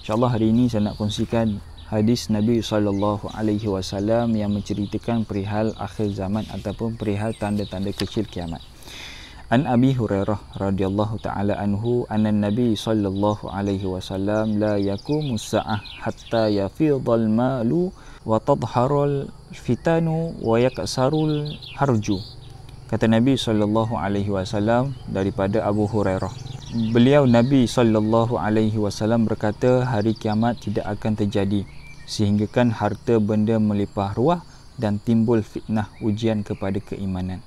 InsyaAllah hari ini saya nak kongsikan hadis Nabi SAW yang menceritakan perihal akhir zaman ataupun perihal tanda-tanda kecil kiamat. An Abi Hurairah radhiyallahu taala anhu anna Nabi sallallahu alaihi wasallam la yaqumu sa'ah hatta yafidhal malu wa tadharul fitanu wa yaksarul harju. Kata Nabi sallallahu alaihi wasallam daripada Abu Hurairah. Beliau Nabi sallallahu alaihi wasallam berkata, hari kiamat tidak akan terjadi sehinggakan harta benda melimpah ruah dan timbul fitnah ujian kepada keimanan.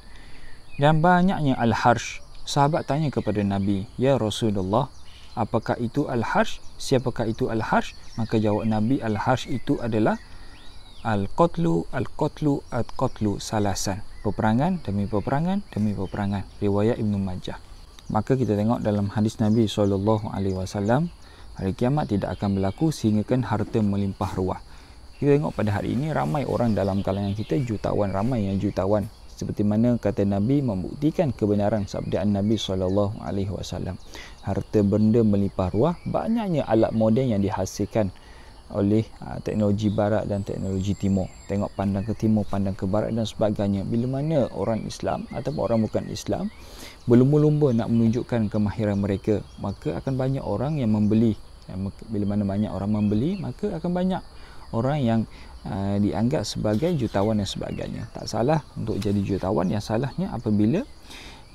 Dan banyaknya al-harsh. Sahabat tanya kepada Nabi, "Ya Rasulullah, apakah itu al-harsh? Siapakah itu al-harsh?" Maka jawab Nabi, al-harsh itu adalah al-qatlu salasan. Peperangan demi peperangan demi peperangan. Riwayat Ibnu Majah. Maka kita tengok dalam hadis Nabi SAW, hari kiamat tidak akan berlaku sehinggakan harta melimpah ruah. Kita tengok pada hari ini ramai orang dalam kalangan kita, jutawan, ramai yang jutawan. Seperti mana kata Nabi membuktikan kebenaran sabdaan Nabi SAW. Harta benda melimpah ruah, banyaknya alat moden yang dihasilkan oleh teknologi barat dan teknologi timur. Tengok pandang ke timur, pandang ke barat dan sebagainya. Bila mana orang Islam ataupun orang bukan Islam berlumba-lumba nak menunjukkan kemahiran mereka, maka akan banyak orang yang membeli. Bila mana banyak orang membeli, maka akan banyak orang yang dianggap sebagai jutawan dan sebagainya. Tak salah untuk jadi jutawan, yang salahnya apabila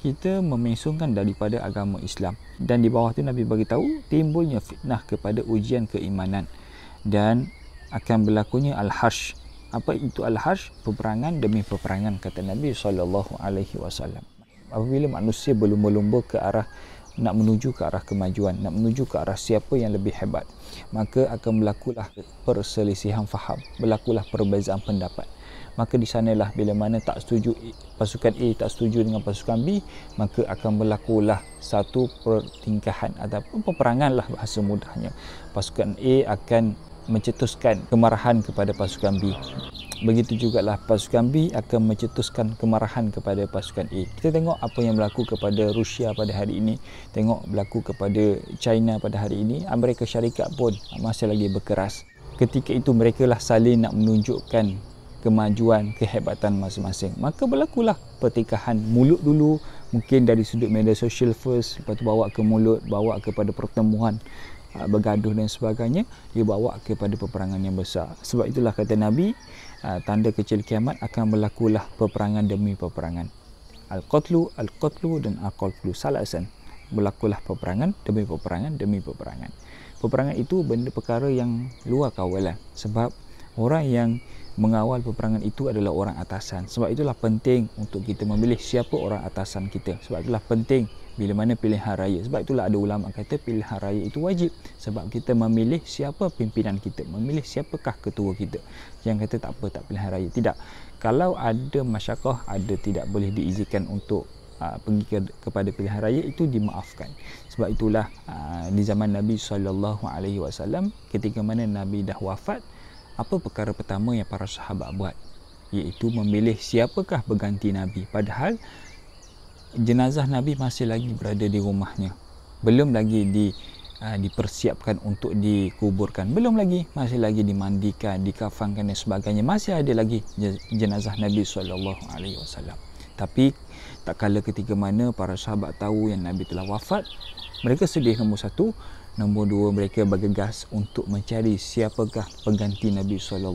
kita memensungkan daripada agama Islam. Dan di bawah tu Nabi bagi tahu timbulnya fitnah kepada ujian keimanan dan akan berlakunya al-harsh. Apa itu al-harsh? Peperangan demi peperangan, kata Nabi SAW. Apabila manusia berlumba-lumba ke arah nak menuju ke arah kemajuan, nak menuju ke arah siapa yang lebih hebat, maka akan berlakulah perselisihan faham, berlakulah perbezaan pendapat. Maka di sanalah bila mana tak setuju pasukan A tak setuju dengan pasukan B, maka akan berlakulah satu pertingkahan ataupun peperangan lah bahasa mudahnya. Pasukan A akan mencetuskan kemarahan kepada pasukan B. Begitu jugalah pasukan B akan mencetuskan kemarahan kepada pasukan A. Kita tengok apa yang berlaku kepada Rusia pada hari ini, tengok berlaku kepada China pada hari ini. Amerika Syarikat pun masih lagi berkeras. Ketika itu mereka lah saling nak menunjukkan kemajuan, kehebatan masing-masing. Maka berlakulah pertikahan mulut dulu, mungkin dari sudut media sosial first, lepas tu bawa ke mulut, bawa kepada pertemuan, bergaduh dan sebagainya, dia bawa kepada peperangan yang besar. Sebab itulah kata Nabi, tanda kecil kiamat akan berlakulah peperangan demi peperangan. Al-qatlu dan al-qatlu salasan. Berlakulah peperangan demi peperangan demi peperangan. Peperangan itu benda perkara yang luar kawalan. Sebab orang yang mengawal peperangan itu adalah orang atasan. Sebab itulah penting untuk kita memilih siapa orang atasan kita. Sebab itulah penting bila mana pilihan raya. Sebab itulah ada ulama kata pilihan raya itu wajib. Sebab kita memilih siapa pimpinan kita, memilih siapakah ketua kita. Yang kata tak apa, tak pilihan raya. Tidak. Kalau ada masyarakat, ada tidak boleh diizinkan untuk pergi kepada pilihan raya, itu dimaafkan. Sebab itulah di zaman Nabi SAW, ketika mana Nabi dah wafat, apa perkara pertama yang para sahabat buat? Iaitu memilih siapakah berganti Nabi. Padahal jenazah Nabi masih lagi berada di rumahnya. Belum lagi dipersiapkan untuk dikuburkan. Belum lagi, masih lagi dimandikan, dikafankan dan sebagainya. Masih ada lagi jenazah Nabi SAW. Tapi tak kala ketika mana para sahabat tahu yang Nabi telah wafat, mereka sedih, nombor satu. Nombor dua, mereka bergegas untuk mencari siapakah pengganti Nabi SAW.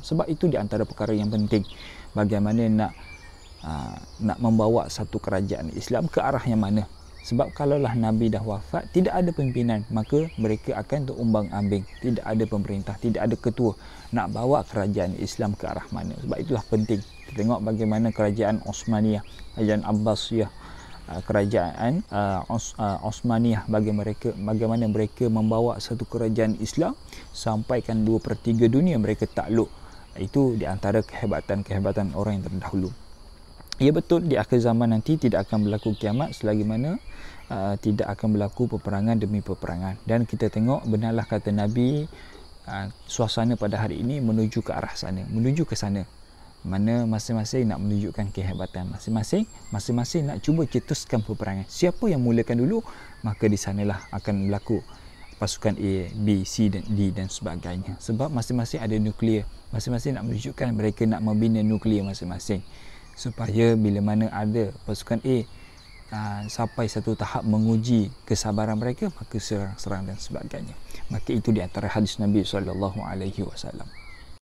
Sebab itu di antara perkara yang penting, bagaimana nak membawa satu kerajaan Islam ke arah yang mana. Sebab kalaulah Nabi dah wafat, tidak ada pimpinan, maka mereka akan terumbang-ambing. Tidak ada pemerintah, tidak ada ketua. Nak bawa kerajaan Islam ke arah mana. Sebab itulah penting. Kita tengok bagaimana kerajaan Osmaniyah, kerajaan Abbasiyah, kerajaan Osmaniyah, bagaimana mereka membawa satu kerajaan Islam sampaikan 2/3 dunia mereka takluk. Itu di antara kehebatan orang yang terdahulu. Ya betul, di akhir zaman nanti tidak akan berlaku kiamat selagi mana tidak akan berlaku peperangan demi peperangan. Dan kita tengok benarlah kata Nabi, suasana pada hari ini menuju ke arah sana, menuju ke sana. Mana masing-masing nak menunjukkan kehebatan masing-masing nak cuba cetuskan peperangan. Siapa yang mulakan dulu, maka di sanalah akan berlaku pasukan A, B, C dan D dan sebagainya. Sebab masing-masing ada nuklear, masing-masing nak menunjukkan mereka nak membina nuklear masing-masing, supaya bila mana ada pasukan A sampai satu tahap menguji kesabaran mereka, maka serang-serang dan sebagainya. Maka itu di antara hadis Nabi SAW.